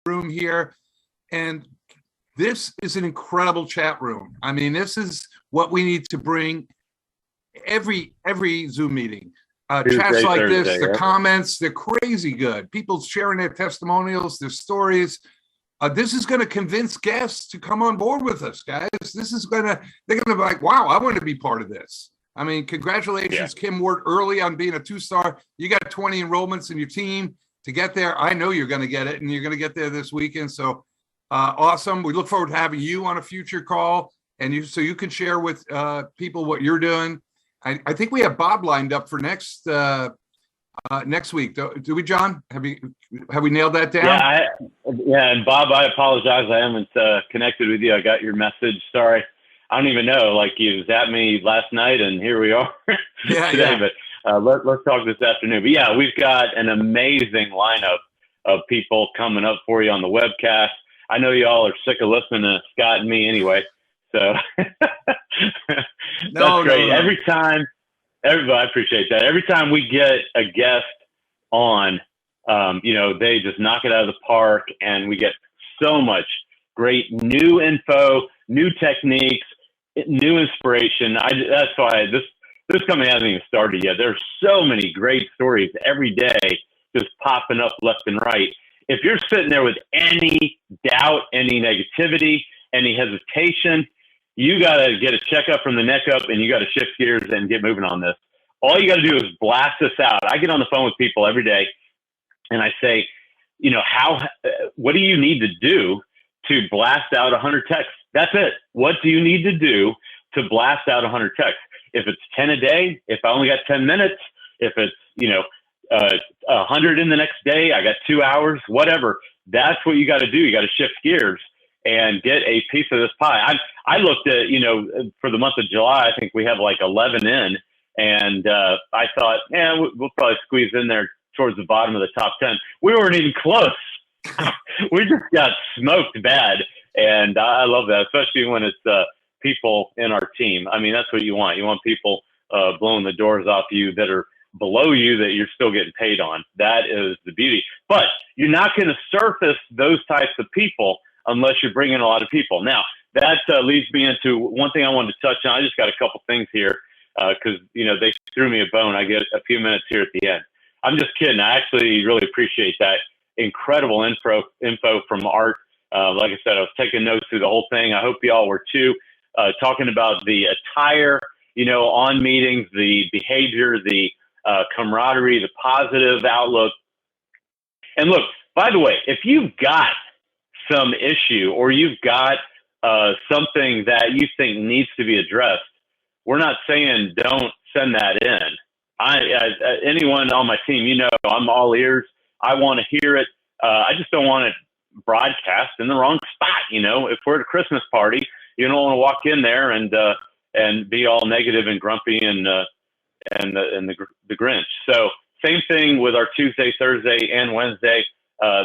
room here. And this is an incredible chat room. I mean, this is what we need to bring every Zoom meeting. Chats like this, the comments, they're crazy good. People sharing their testimonials, their stories. This is going to convince guests to come on board with us, guys. They're going to be like, wow, I want to be part of this. I mean, congratulations, Kim Ward, early on being a 2-star. You got 20 enrollments in your team to get there. I know you're going to get it, and you're going to get there this weekend. So awesome. We look forward to having you on a future call, and so you can share with people what you're doing. I think we have Bob lined up for next week. Do we, John? Have we nailed that down? Yeah. And Bob, I apologize. I haven't connected with you. I got your message. Sorry. I don't even know. Like, you zapped me last night, and here we are today. Yeah. But let's talk this afternoon. But yeah, we've got an amazing lineup of people coming up for you on the webcast. I know y'all are sick of listening to Scott and me anyway. So that's great. Every time, everybody, I appreciate that. Every time we get a guest on, they just knock it out of the park, and we get so much great new info, new techniques, new inspiration. That's why this company hasn't even started yet. There's so many great stories every day just popping up left and right. If you're sitting there with any doubt, any negativity, any hesitation, you got to get a checkup from the neck up, and you got to shift gears and get moving on this. All you got to do is blast this out. I get on the phone with people every day, and I say, what do you need to do to blast out 100 texts? That's it. What do you need to do to blast out 100 texts? If it's 10 a day, if I only got 10 minutes, if it's, 100 in the next day, I got 2 hours, whatever. That's what you got to do. You got to shift gears and get a piece of this pie. I looked at, for the month of July, I think we have like 11 in, and I thought, we'll probably squeeze in there towards the bottom of the top 10. We weren't even close. We just got smoked bad. And I love that, especially when it's people in our team. I mean, that's what you want. You want people blowing the doors off you that are below you that you're still getting paid on. That is the beauty. But you're not going to surface those types of people unless you're bringing a lot of people. Now, that leads me into one thing I wanted to touch on. I just got a couple things here because, they threw me a bone. I get a few minutes here at the end. I'm just kidding. I actually really appreciate that incredible info from Art. Like I said, I was taking notes through the whole thing. I hope y'all were too, talking about the attire, on meetings, the behavior, the camaraderie, the positive outlook. And look, by the way, if you've got some issue or you've got something that you think needs to be addressed, we're not saying don't send that in. Anyone on my team, I'm all ears. I want to hear it. I just don't want it broadcast in the wrong spot. If we're at a Christmas party, you don't want to walk in there and be all negative and grumpy and the Grinch. So same thing with our Tuesday, Thursday, and Wednesday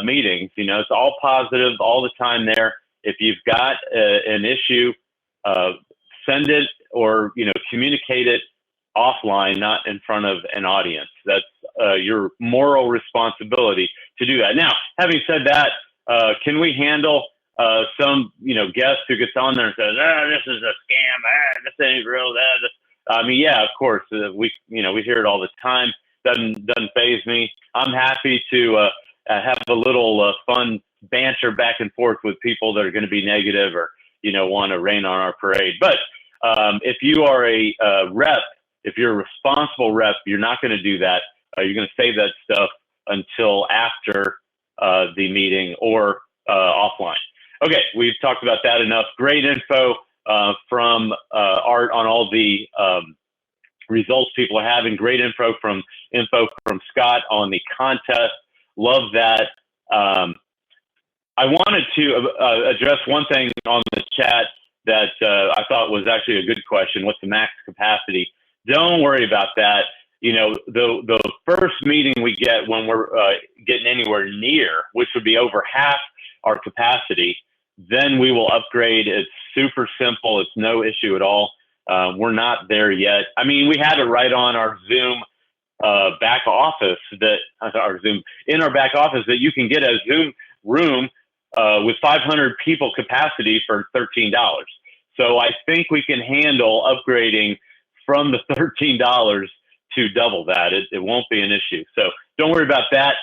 meetings. It's all positive all the time there. If you've got an issue, send it or communicate it offline, not in front of an audience. That's your moral responsibility to do that. Now, having said that, can we handle some guest who gets on there and says, this is a scam, this ain't real, I mean, yeah, of course, we hear it all the time. Doesn't faze me. I'm happy to have a little fun banter back and forth with people that are going to be negative or want to rain on our parade. But if you are a rep, if you're a responsible rep, you're not going to do that. You're going to save that stuff until after the meeting or offline. Okay, we've talked about that enough. Great info from Art on all the results people are having. Great info from Scott on the contest. Love that. I wanted to address one thing on the chat that I thought was actually a good question. What's the max capacity? Don't worry about that. The first meeting we get when we're getting anywhere near, which would be over half our capacity, then we will upgrade. It's super simple. It's no issue at all. We're not there yet. I mean, we had it right on our Zoom back office in our back office that you can get a Zoom room with 500 people capacity for $13. So I think we can handle upgrading from the $13 to double that. It won't be an issue. So don't worry about that.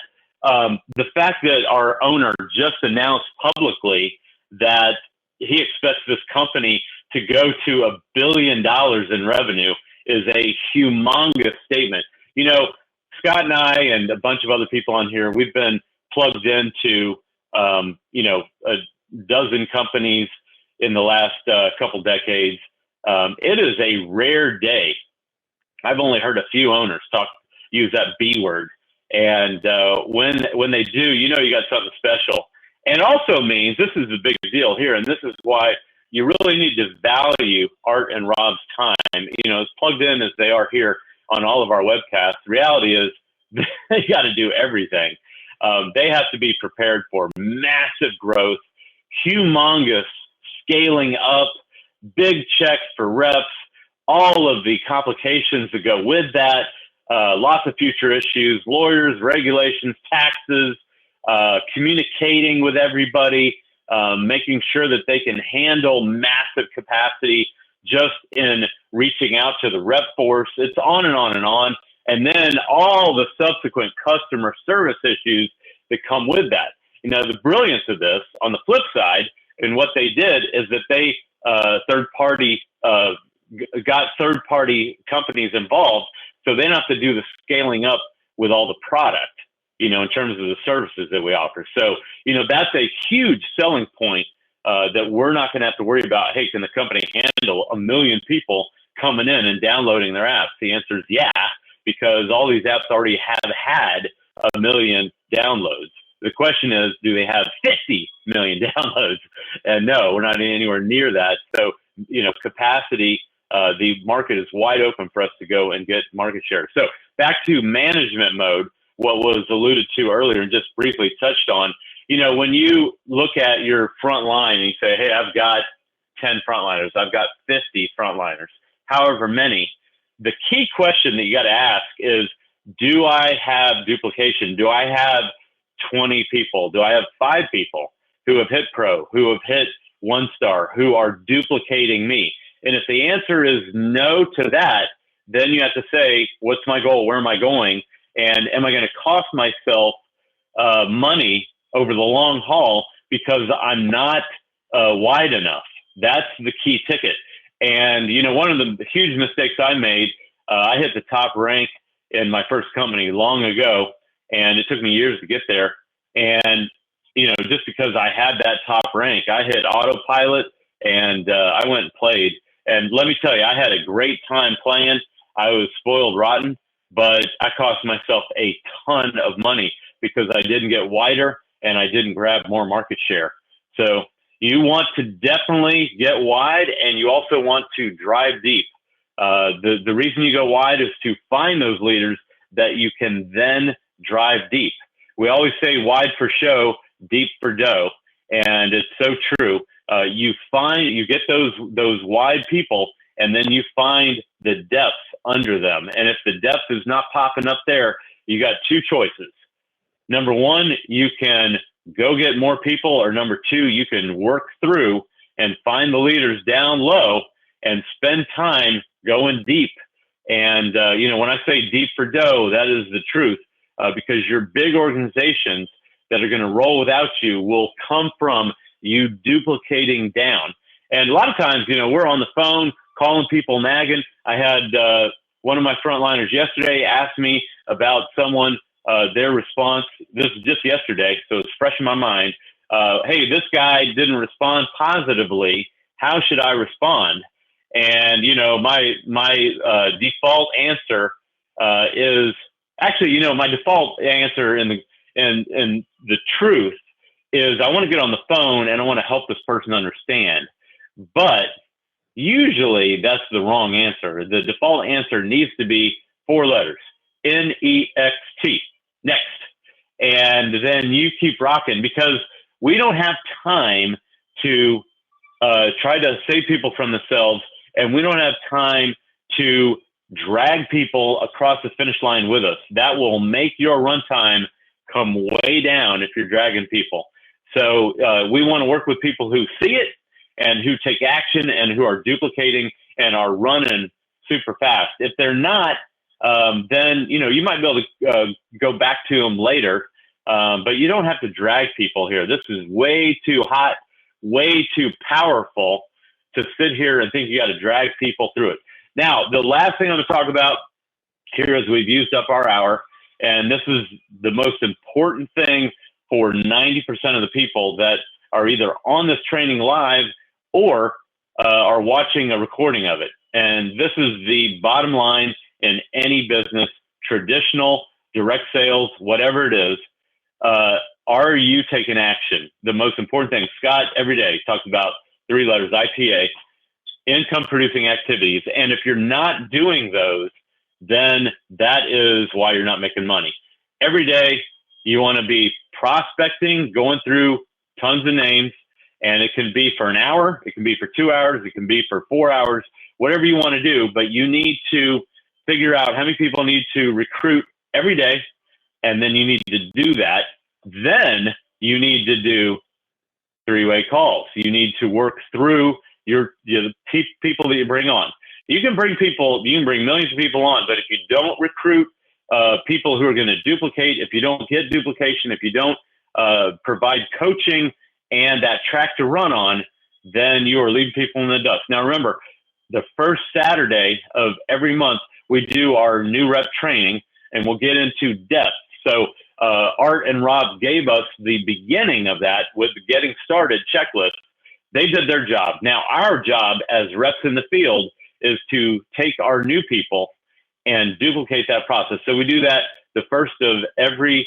The fact that our owner just announced publicly that he expects this company to go to $1 billion in revenue is a humongous statement. You know, Scott and I and a bunch of other people on here, we've been plugged into, you know, a dozen companies in the last couple decades. It is a rare day. I've only heard a few owners use that B word. And when they do, you know, you got something special. And also means, this is the big deal here, and this is why you really need to value Art and Rob's time. You know, as plugged in as they are here on all of our webcasts, the reality is they got to do everything. They have to be prepared for massive growth, humongous scaling up, big checks for reps, all of the complications that go with that, lots of future issues, lawyers, regulations, taxes, communicating with everybody, making sure that they can handle massive capacity just in reaching out to the rep force. It's on and on and on. And then all the subsequent customer service issues that come with that. You know, the brilliance of this on the flip side, and what they did is that they got third-party companies involved, so they don't have to do the scaling up with all the product, you know, in terms of the services that we offer. So, you know, that's a huge selling point that we're not going to have to worry about, hey, can the company handle 1 million people coming in and downloading their apps? The answer is yeah, because all these apps already have had 1 million downloads. The question is, do they have 50 million downloads? And no, we're not anywhere near that. So, you know, capacity, the market is wide open for us to go and get market share. So back to management mode, what was alluded to earlier and just briefly touched on, you know, when you look at your front line and you say, hey, I've got 10 frontliners, I've got 50 frontliners, however many, the key question that you got to ask is, do I have duplication? Do I have 20 people? Do I have 5 people who have hit pro, who have hit 1 star, who are duplicating me? And if the answer is no to that, then you have to say, what's my goal? Where am I going? And am I going to cost myself money over the long haul because I'm not wide enough? That's the key ticket. And, you know, one of the huge mistakes I made, I hit the top rank in my first company long ago, and it took me years to get there. And, you know, just because I had that top rank, I hit autopilot and I went and played. And let me tell you, I had a great time playing. I was spoiled rotten, but I cost myself a ton of money because I didn't get wider and I didn't grab more market share. So you want to definitely get wide, and you also want to drive deep. The reason you go wide is to find those leaders that you can then drive deep. We always say wide for show, deep for dough. And it's so true. You get those wide people, and then you find the depth under them. And if the depth is not popping up there, you got 2 choices. Number 1, you can go get more people, or number 2, you can work through and find the leaders down low and spend time going deep. And, you know, when I say deep for dough, that is the truth, because your big organizations that are going to roll without you will come from you duplicating down. And a lot of times, you know, we're on the phone calling people, nagging. I had one of my frontliners yesterday ask me about someone, their response. This is just yesterday, so it's fresh in my mind. Hey, this guy didn't respond positively. How should I respond? And, you know, my default answer is actually, you know, my default answer in the truth is I want to get on the phone and I want to help this person understand. But usually that's the wrong answer. The default answer needs to be 4 letters, N-E-X-T, next. And then you keep rocking, because we don't have time to try to save people from themselves, and we don't have time to drag people across the finish line with us. That will make your runtime come way down if you're dragging people. So we want to work with people who see it and who take action and who are duplicating and are running super fast. If they're not, then, you know, you might be able to go back to them later, but you don't have to drag people here. This is way too hot, way too powerful to sit here and think you got to drag people through it. Now, the last thing I'm going to talk about here is we've used up our hour, and this is the most important thing for 90% of the people that are either on this training live or are watching a recording of it. And this is the bottom line in any business, traditional, direct sales, whatever it is. Are you taking action? The most important thing, Scott every day talks about 3 letters, IPA, income producing activities. And if you're not doing those, then that is why you're not making money. Every day you want to be prospecting, going through tons of names, and it can be for an hour, it can be for 2 hours, it can be for 4 hours, whatever you want to do, but you need to figure out how many people need to recruit every day, and then you need to do that. Then you need to do 3-way calls. You need to work through the people that you bring on. You can bring millions of people on, but if you don't recruit people who are going to duplicate, if you don't get duplication, if you don't provide coaching and that track to run on, then you are leaving people in the dust. Now, remember, the first Saturday of every month, we do our new rep training, and we'll get into depth. So Art and Rob gave us the beginning of that with the getting started checklist. They did their job. Now, our job as reps in the field is to take our new people and duplicate that process. So we do that the first Saturday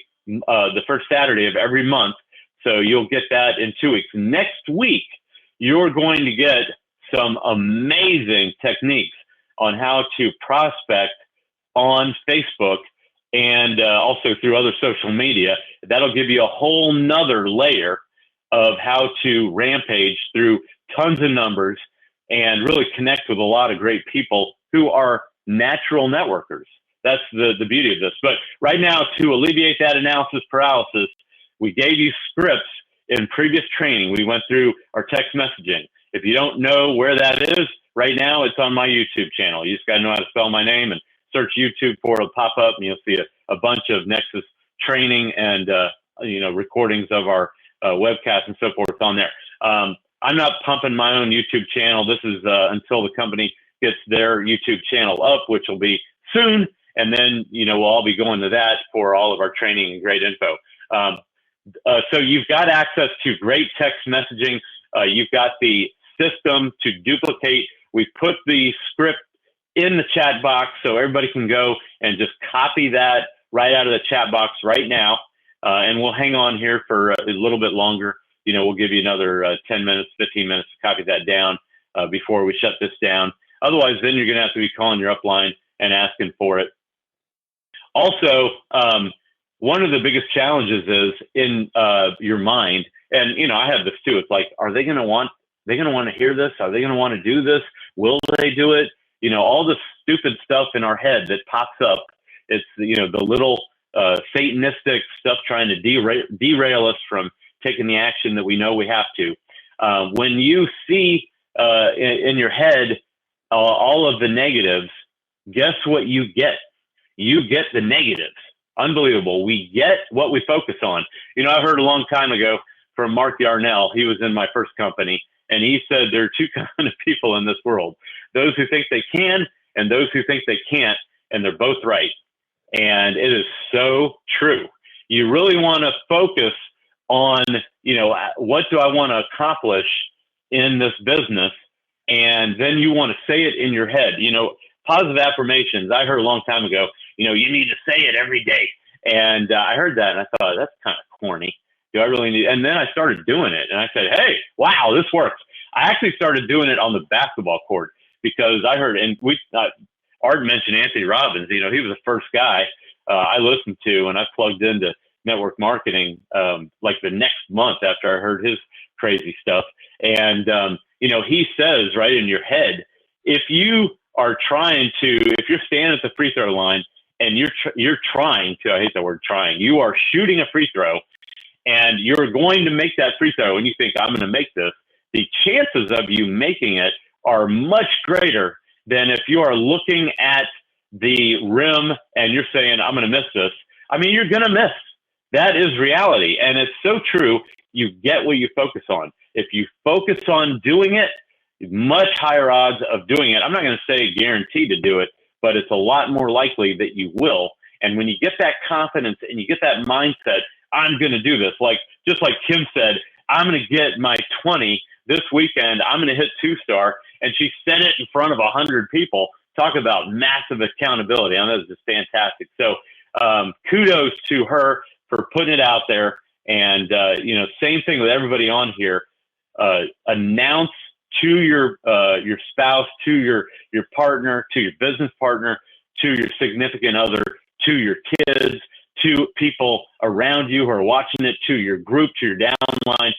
of every month. So you'll get that in 2 weeks. Next week, you're going to get some amazing techniques on how to prospect on Facebook and also through other social media. That'll give you a whole nother layer of how to rampage through tons of numbers and really connect with a lot of great people who are natural networkers. That's the beauty of this. But right now, to alleviate that analysis paralysis, we gave you scripts in previous training. We went through our text messaging. If you don't know where that is, right now it's on my YouTube channel. You just got to know how to spell my name and search YouTube for it. It'll pop up, and you'll see a bunch of Nexus training and recordings of our webcasts and so forth on there. I'm not pumping my own YouTube channel. This is until the company gets their YouTube channel up, which will be soon. And then, we'll all be going to that for all of our training and great info. So you've got access to great text messaging. You've got the system to duplicate. We put the script in the chat box so everybody can go and just copy that right out of the chat box right now. And we'll hang on here for a little bit longer. We'll give you another 10 minutes, 15 minutes to copy that down before we shut this down. Otherwise, then you're going to have to be calling your upline and asking for it. Also, one of the biggest challenges is in your mind, and I have this too. It's like, are they going to want to hear this? Are they going to want to do this? Will they do it? All the stupid stuff in our head that pops up. It's the little Satanistic stuff trying to derail us from taking the action that we know we have to. When you see in your head all of the negatives, guess what you get? You get the negatives. Unbelievable. We get what we focus on. I heard a long time ago from Mark Yarnell. He was in my first company, and he said there are two kinds of people in this world: those who think they can and those who think they can't, and they're both right. And it is so true. You really want to focus on, what do I want to accomplish in this business? And then you want to say it in your head. Positive affirmations, I heard a long time ago, you need to say it every day. And I heard that and I thought, that's kind of corny. Do I really need? And then I started doing it and I said, hey, wow, this works. I actually started doing it on the basketball court because I heard, and Art mentioned Anthony Robbins. He was the first guy I listened to, and I plugged into network marketing like the next month after I heard his crazy stuff. And, he says right in your head, if you're standing at the free throw line and you're trying to, I hate the word trying, you are shooting a free throw And you're going to make that freestyle when you think, I'm going to make this. The chances of you making it are much greater than if you are looking at the rim and you're saying, I'm going to miss this. I mean, you're going to miss. That is reality. And it's so true. You get what you focus on. If you focus on doing it, much higher odds of doing it. I'm not going to say guaranteed to do it, but it's a lot more likely that you will. And when you get that confidence and you get that mindset, I'm going to do this. Like, just like Kim said, I'm going to get my 20 this weekend. I'm going to hit 2-star. And she said it in front of 100 people. Talk about massive accountability. I know this is fantastic. So kudos to her for putting it out there. And, same thing with everybody on here. Announce to your spouse, to your partner, to your business partner, to your significant other, to your kids, to people around you who are watching it, to your group, to your downline.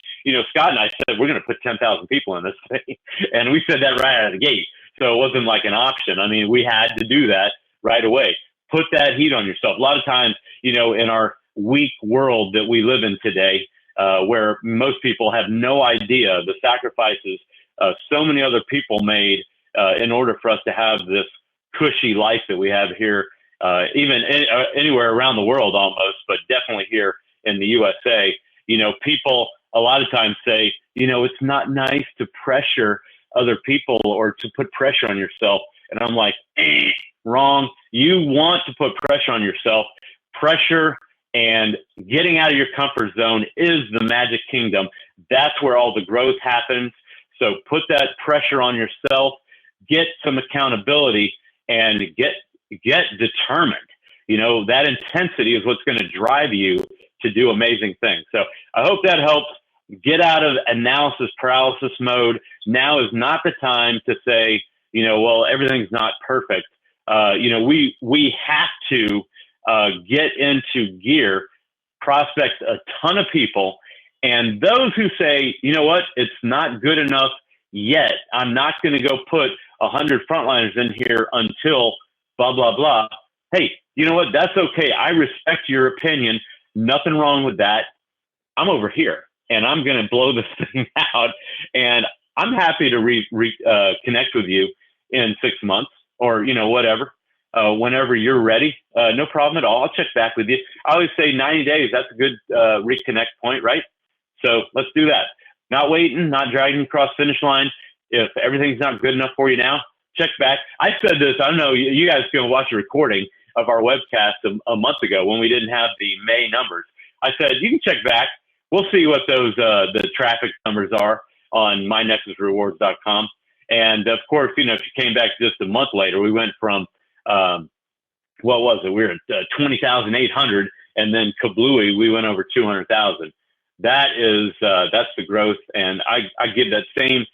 Scott and I said, we're going to put 10,000 people in this thing. And we said that right out of the gate. So it wasn't like an option. I mean, we had to do that right away. Put that heat on yourself. A lot of times, in our weak world that we live in today, where most people have no idea the sacrifices so many other people made in order for us to have this cushy life that we have here, even anywhere around the world almost, but definitely here in the USA. People a lot of times say, it's not nice to pressure other people or to put pressure on yourself. And I'm like, wrong. You want to put pressure on yourself. Pressure and getting out of your comfort zone is the magic kingdom. That's where all the growth happens. So put that pressure on yourself, get some accountability, and get determined. That intensity is what's going to drive you to do amazing things. So I hope that helps. Get out of analysis paralysis mode. Now is not the time to say, well, everything's not perfect. We have to get into gear, prospect a ton of people. And those who say, you know what, it's not good enough yet. I'm not going to go put 100 frontliners in here until blah, blah, blah. Hey, you know what? That's okay. I respect your opinion. Nothing wrong with that. I'm over here and I'm going to blow this thing out. And I'm happy to connect with you in 6 months or, whatever, whenever you're ready. No problem at all. I'll check back with you. I always say 90 days. That's a good reconnect point, right? So let's do that. Not waiting, not dragging across the finish line. If everything's not good enough for you now, check back. I said this, I don't know, you guys can watch a recording of our webcast a month ago when we didn't have the May numbers. I said, you can check back. We'll see what those the traffic numbers are on mynexusrewards.com. And of course, if you came back just a month later, we went from, what was it? We were at 20,800 and then kablooey, we went over 200,000. That's the growth. And I give that same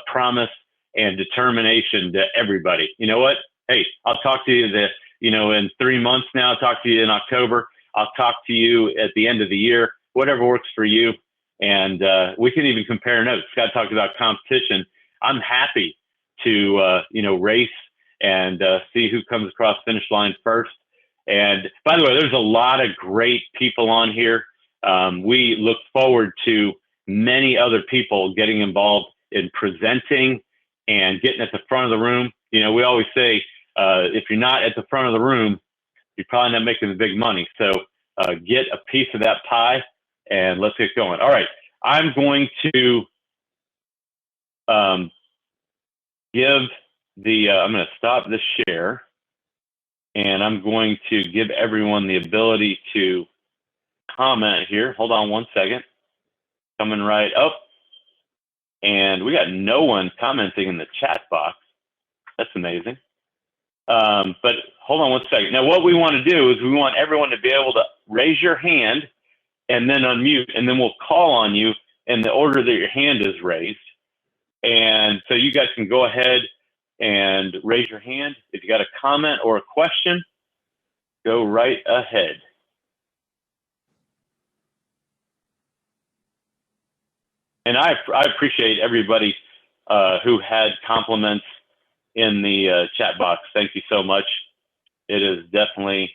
promise and determination to everybody. You know what? Hey, I'll talk to you in 3 months now. I'll talk to you in October. I'll talk to you at the end of the year, whatever works for you. And we can even compare notes. Scott talked about competition. I'm happy to, race and see who comes across the finish line first. And by the way, there's a lot of great people on here. We look forward to many other people getting involved in presenting and getting at the front of the room. We always say, if you're not at the front of the room, you're probably not making the big money. So get a piece of that pie and let's get going. All right. I'm going to I'm going to stop this share and I'm going to give everyone the ability to comment here. Hold on one second. Coming right up. And we got no one commenting in the chat box. That's amazing. But hold on one second. Now, what we want to do is we want everyone to be able to raise your hand and then unmute, and then we'll call on you in the order that your hand is raised. And so you guys can go ahead and raise your hand. If you got a comment or a question, go right ahead. And I appreciate everybody who had compliments in the chat box. Thank you so much. It is definitely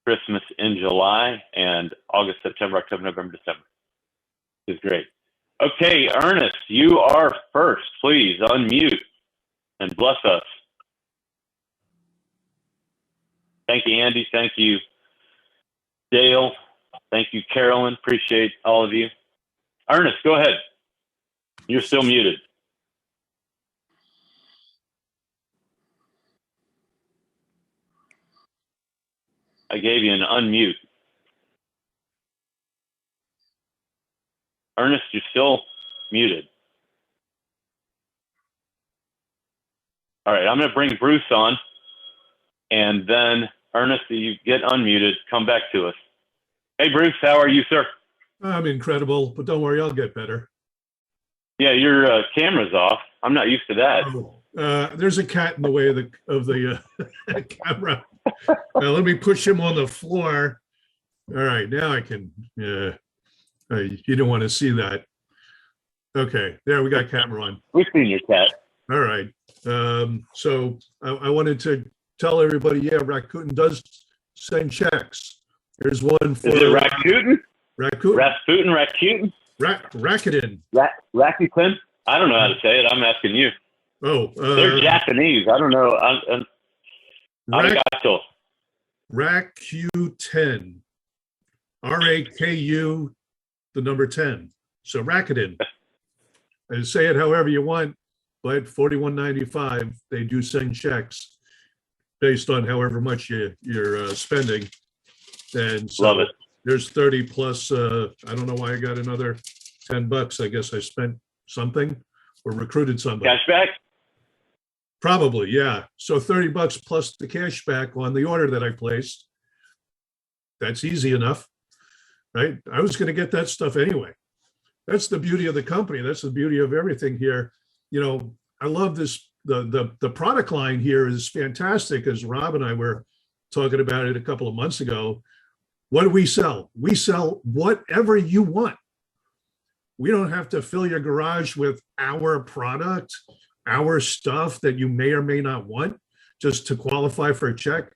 Christmas in July, and August, September, October, November, December. It's great. Okay, Ernest, you are first. Please unmute and bless us. Thank you, Andy. Thank you, Dale. Thank you, Carolyn. Appreciate all of you. Ernest, go ahead. You're still muted. I gave you an unmute. Ernest, you're still muted. All right, I'm going to bring Bruce on, and then Ernest, you get unmuted. Come back to us. Hey, Bruce, how are you, sir? I'm incredible, but don't worry, I'll get better. Yeah, your camera's off. I'm not used to that. Oh, there's a cat in the way of the camera. Let me push him on the floor. All right, now I can. You don't want to see that. Okay, there we got camera on. We've seen your cat. All right. So I wanted to tell everybody, yeah, Rakuten does send checks. Here's one for. Is it Rakuten? Rakuten. Rasputin, Rakuten? Rakuten. Rakuten? I don't know how to say it. I'm asking you. Oh, they're Japanese. I don't know. Arigato. Rakuten. RAKU, the number 10. So Rakuten. And say it however you want, but $41.95, they do send checks based on however much you're spending. And so love it. There's 30 plus, I don't know why I got another $10. I guess I spent something or recruited somebody. Cashback? Probably, yeah. So $30 plus the cashback on the order that I placed. That's easy enough, right? I was going to get that stuff anyway. That's the beauty of the company. That's the beauty of everything here. You know, I love this. The product line here is fantastic. As Rob and I were talking about it a couple of months ago. What do we sell? We sell whatever you want. We don't have to fill your garage with our product, our stuff that you may or may not want just to qualify for a check.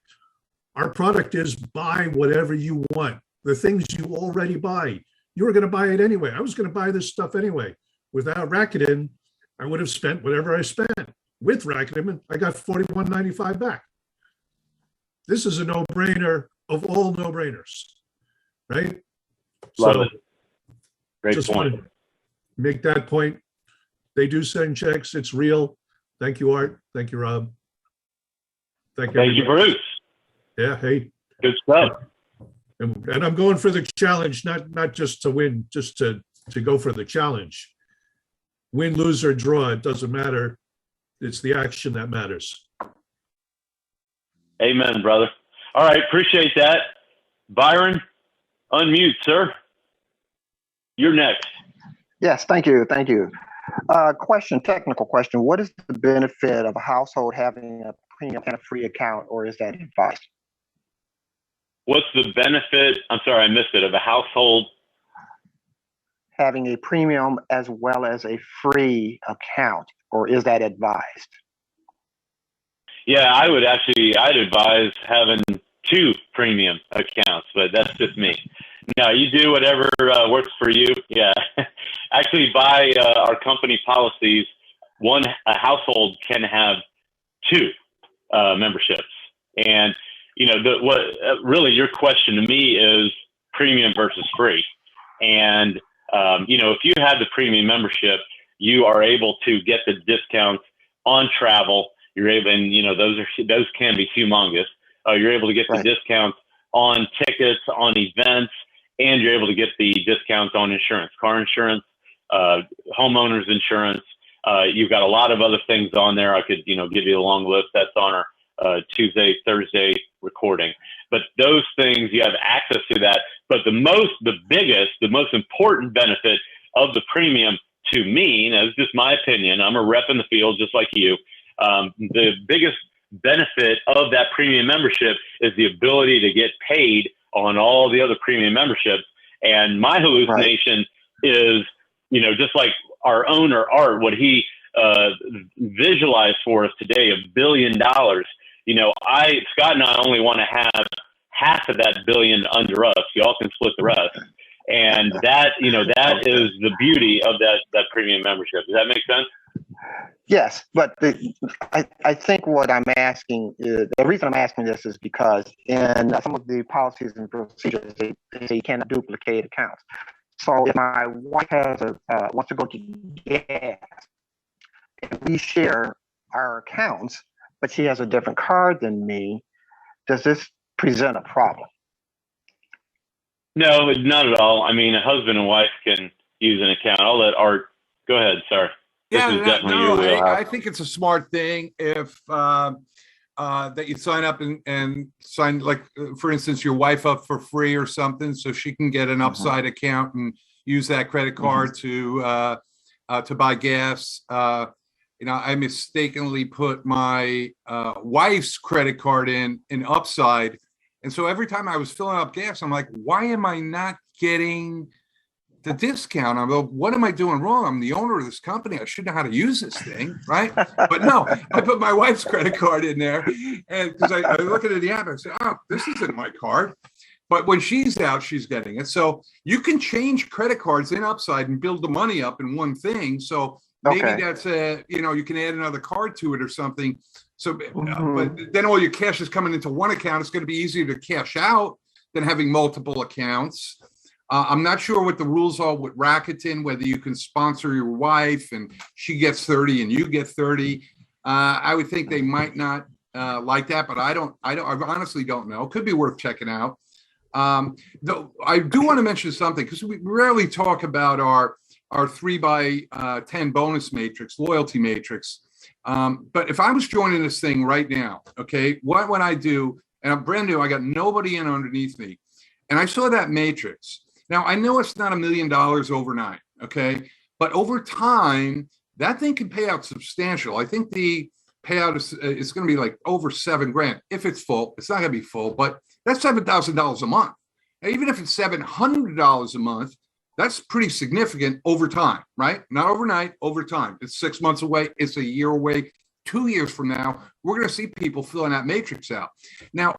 Our product is buy whatever you want. The things you already buy. You were going to buy it anyway. I was going to buy this stuff anyway. Without Rakuten, I would have spent whatever I spent. With Rakuten, I got $41.95 back. This is a no-brainer of all no-brainers, right? Love it. Great just point. Make that point. They do send checks. It's real. Thank you, Art. Thank you, Rob. Thank you, Bruce. Yeah, hey. Good stuff. And I'm going for the challenge, not just to win, just to go for the challenge. Win, lose, or draw, it doesn't matter. It's the action that matters. Amen, brother. All right, appreciate that. Byron, unmute, sir. You're next. Yes, thank you. Thank you. Technical question. What is the benefit of a household having a premium and a free account, or is that advice? What's the benefit? I'm sorry, I missed it. Of a household having a premium as well as a free account, or is that advised? Yeah, I'd advise having 2 premium accounts, but that's just me. No, you do whatever works for you. Yeah. Actually, by our company policies, a household can have 2 memberships. And, you know, really your question to me is premium versus free. And, you know, if you have the premium membership, you are able to get the discounts on travel. You're able, and you know, those can be humongous. You're able to get the discounts on tickets, on events, and you're able to get the discounts on insurance, car insurance, homeowners insurance. You've got a lot of other things on there. I could, you know, give you a long list. That's on our Tuesday, Thursday recording. But those things, you have access to that. But the most important benefit of the premium to me, and that's just my opinion, I'm a rep in the field just like you, the biggest benefit of that premium membership is the ability to get paid on all the other premium memberships. And my hallucination is, you know, just like our owner, Art, what he visualized for us today, $1 billion. You know, Scott and I only want to have half of that billion under us. Y'all can split the rest. And that, that is the beauty of that premium membership. Does that make sense? Yes, but I think what I'm asking is, the reason I'm asking this is because in some of the policies and procedures, they say you cannot duplicate accounts. So if my wife wants to go to gas, and we share our accounts, but she has a different card than me, does this present a problem? No, not at all. I mean, a husband and wife can use an account. I'll let Art go ahead. Sorry. I think it's a smart thing if that you sign up and sign, like, for instance, your wife up for free or something, so she can get an upside account and use that credit card to buy gas. I mistakenly put my wife's credit card in upside, and so every time I was filling up gas, I'm like, why am I not getting the discount? I'm like, what am I doing wrong? I'm the owner of this company. I should know how to use this thing, right? But no, I put my wife's credit card in there, and because I look at the app, I say, oh, this isn't my card. But when she's out, she's getting it. So you can change credit cards in upside and build the money up in one thing. So maybe that's you can add another card to it or something. So, but then all your cash is coming into one account. It's going to be easier to cash out than having multiple accounts. I'm not sure what the rules are with Rakuten, whether you can sponsor your wife and she gets 30 and you get 30. I would think they might not like that, but I honestly don't know. Could be worth checking out. Though I do want to mention something, because we rarely talk about our 3x10 bonus matrix, loyalty matrix. But if I was joining this thing right now, okay, what would I do? And I'm brand new, I got nobody in underneath me. And I saw that matrix. Now, I know it's not $1 million overnight, okay? But over time, that thing can pay out substantial. I think the payout is going to be like over $7,000 if it's full. It's not going to be full, but that's $7,000 a month. Now, even if it's $700 a month, that's pretty significant over time, right? Not overnight, over time. It's 6 months away. It's a year away. 2 years from now, we're going to see people filling that matrix out. Now,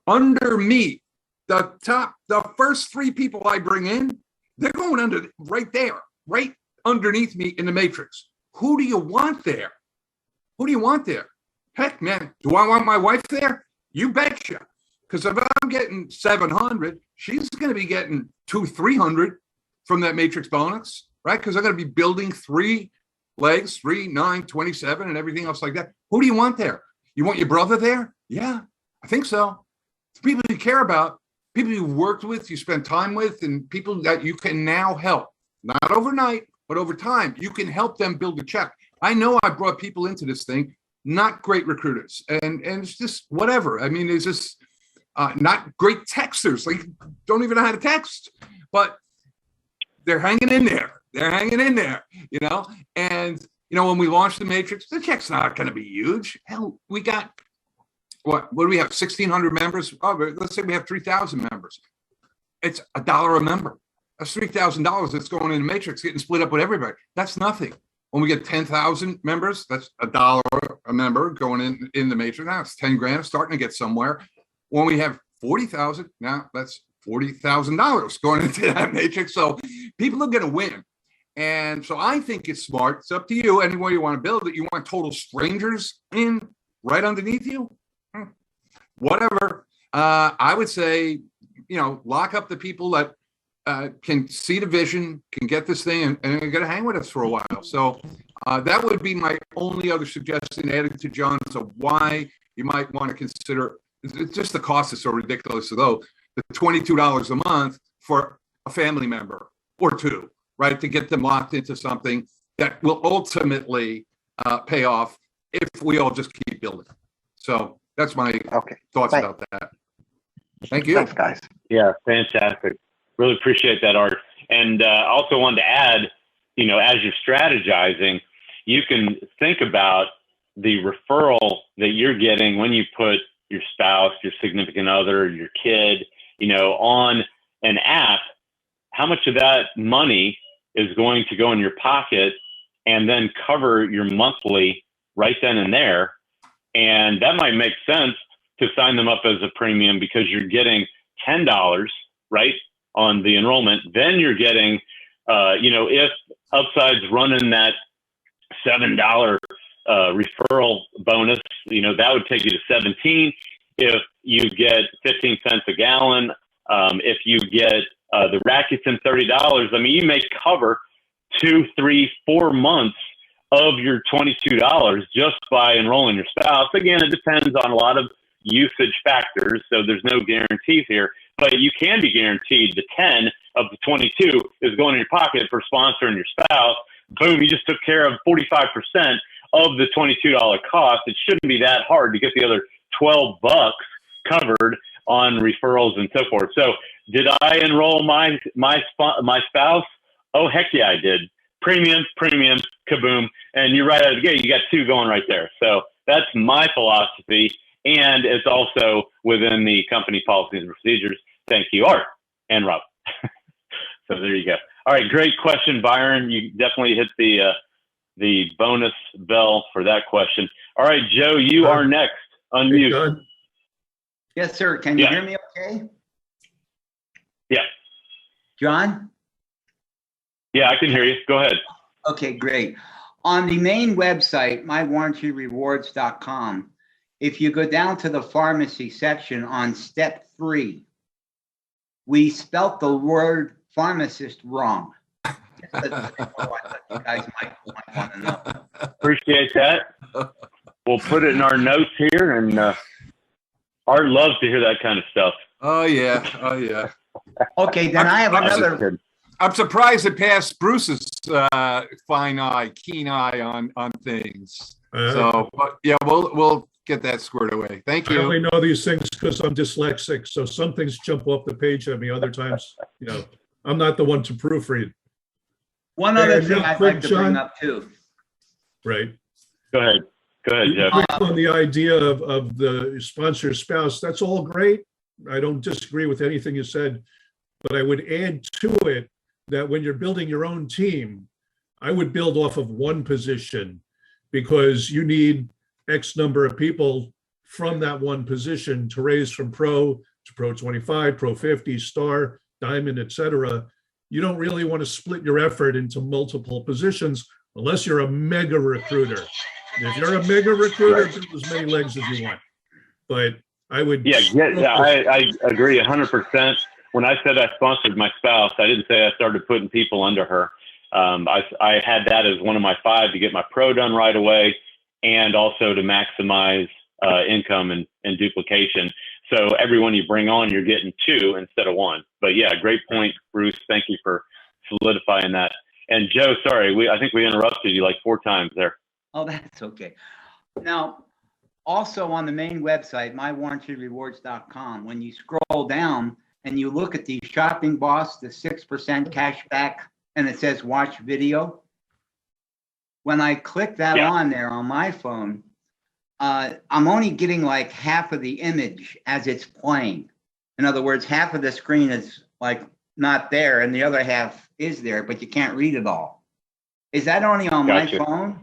under me, the first 3 people I bring in, they're going under right there, right underneath me in the matrix. Who do you want there? Who do you want there? Heck, man, do I want my wife there? You betcha. Because if I'm getting 700, she's going to be getting 200-300 from that matrix bonus, right? Because I'm going to be building 3 legs, 3, 9, 27, and everything else like that. Who do you want there? You want your brother there? Yeah, I think so. It's people you care about, people you worked with, you spend time with, and people that you can now help. Not overnight, but over time, you can help them build a check. I know I brought people into this thing, not great recruiters, and it's just whatever. I mean, it's just not great texters, like don't even know how to text, but they're hanging in there. They're hanging in there, And, when we launched the matrix, the check's not going to be huge. Hell, we got, what do we have, 1,600 members? Oh, let's say we have 3,000 members. It's $1 a member. That's $3,000 that's going in the matrix, getting split up with everybody. That's nothing. When we get 10,000 members, that's $1 a member going in the matrix. Now it's $10,000, starting to get somewhere. When we have 40,000, now that's $40,000 going into that matrix. So people are going to win. And so I think it's smart. It's up to you. Anywhere you want to build it, you want total strangers in right underneath you? Whatever. I would say, lock up the people that can see the vision, can get this thing, and are going to hang with us for a while. So that would be my only other suggestion, added to John's, of why you might want to consider. It's just the cost is so ridiculous, though. The $22 a month for a family member or 2, right, to get them locked into something that will ultimately pay off if we all just keep building. So that's my thoughts about that. Thank you. Thanks, guys. Yeah, fantastic. Really appreciate that, Art. And also wanted to add, as you're strategizing, you can think about the referral that you're getting when you put your spouse, your significant other, your kid, on an app. How much of that money is going to go in your pocket and then cover your monthly right then and there? And that might make sense to sign them up as a premium because you're getting $10, right, on the enrollment. Then you're getting, if Upside's running that $7 referral bonus, that would take you to 17. If you get 15 cents a gallon, if you get the Rakuten $30, I mean, you may cover 2, 3, 4 months of your $22 just by enrolling your spouse. Again, it depends on a lot of usage factors, so there's no guarantees here, but you can be guaranteed the 10 of the 22 is going in your pocket for sponsoring your spouse. Boom, you just took care of 45% of the $22 cost. It shouldn't be that hard to get the other $12 covered on referrals and so forth. So did I enroll my spouse? Oh, heck yeah, I did. Premium, kaboom. And you're right out of the gate. You got 2 going right there. So that's my philosophy. And it's also within the company policies and procedures. Thank you, Art and Rob. So there you go. All right, great question, Byron. You definitely hit the bonus bell for that question. All right, Joe, you are next. Unmute. Yes, sir. Can you hear me okay? Yeah. John? Yeah, I can hear you. Go ahead. Okay, great. On the main website, mywarrantyrewards.com, if you go down to the pharmacy section on step 3, we spelt the word pharmacist wrong. I thought you guys might want to know. Appreciate that. We'll put it in our notes here, and Art loves to hear that kind of stuff. Oh yeah. Okay, then I have another. I'm surprised it passed Bruce's keen eye on things. So yeah, we'll get that squared away. Thank you. I only know these things because I'm dyslexic, so some things jump off the page at me. Other times, I'm not the one to proofread. One other thing I'd like to bring up too. Right. Go ahead, Jeff. On the idea of the sponsor spouse, that's all great. I don't disagree with anything you said, but I would add to it that when you're building your own team, I would build off of one position because you need X number of people from that one position to raise from pro to pro 25, pro 50, star, diamond, etc. You don't really want to split your effort into multiple positions unless you're a mega recruiter. And if you're a mega recruiter, build as many legs as you want. But I would. I agree 100%. When I said I sponsored my spouse, I didn't say I started putting people under her. I had that as one of my 5 to get my pro done right away, and also to maximize income and duplication. So everyone you bring on, you're getting 2 instead of 1. But yeah, great point, Bruce. Thank you for solidifying that. And Joe, sorry, I think we interrupted you like 4 times there. Oh, that's okay. Now, also on the main website, mywarrantyrewards.com, when you scroll down and you look at the Shopping Boss, the 6% cash back, and it says watch video. When I click that on there on my phone, I'm only getting like half of the image as it's playing. In other words, half of the screen is like not there and the other half is there, but you can't read it all. Is that only on my phone?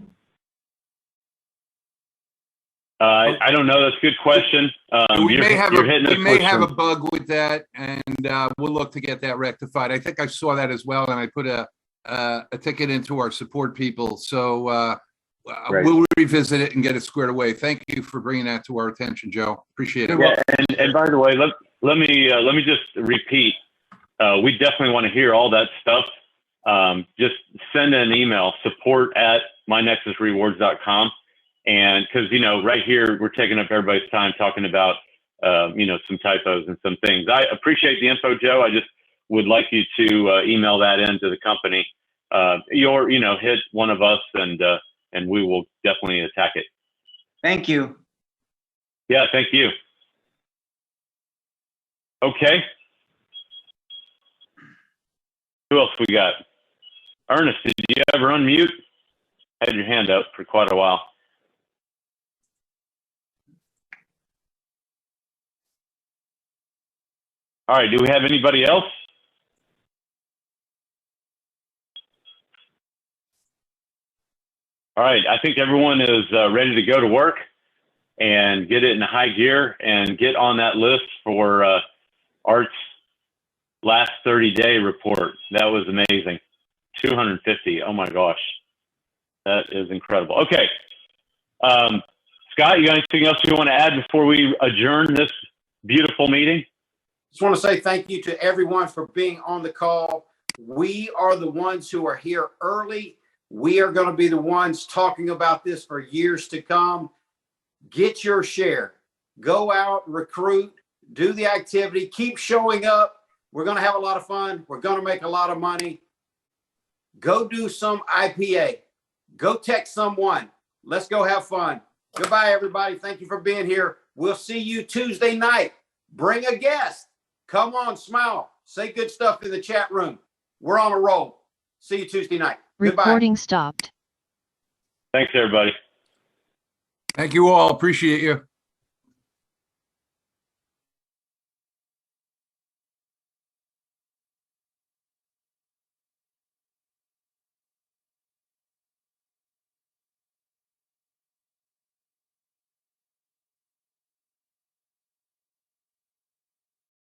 I don't know. That's a good question. We may have a bug with that, and we'll look to get that rectified. I think I saw that as well, and I put a ticket into our support people. So we'll revisit it and get it squared away. Thank you for bringing that to our attention, Joe. Appreciate it. Yeah, and by the way, let me just repeat. We definitely want to hear all that stuff. Just send an email, support@mynexusrewards.com. And because, right here, we're taking up everybody's time talking about, some typos and some things. I appreciate the info, Joe. I just would like you to email that into the company. Hit one of us and we will definitely attack it. Thank you. Yeah, thank you. Okay. Who else we got? Ernest, did you ever unmute? Had your hand up for quite a while. All right, do we have anybody else? All right, I think everyone is ready to go to work. and get it in high gear and get on that list for Art's last 30-day report. That was amazing. 250. Oh my gosh. That is incredible. Okay. Scott, you got anything else you want to add before we adjourn this beautiful meeting? Just want to say thank you to everyone for being on the call. We are the ones who are here early. We are going to be the ones talking about this for years to come. Get your share. Go out, recruit, do the activity, keep showing up. We're going to have a lot of fun. We're going to make a lot of money. Go do some IPA. Go text someone. Let's go have fun. Goodbye, everybody. Thank you for being here. We'll see you Tuesday night. Bring a guest. Come on, smile. Say good stuff in the chat room. We're on a roll. See you Tuesday night. Goodbye. Recording stopped. Thanks, everybody. Thank you all. Appreciate you.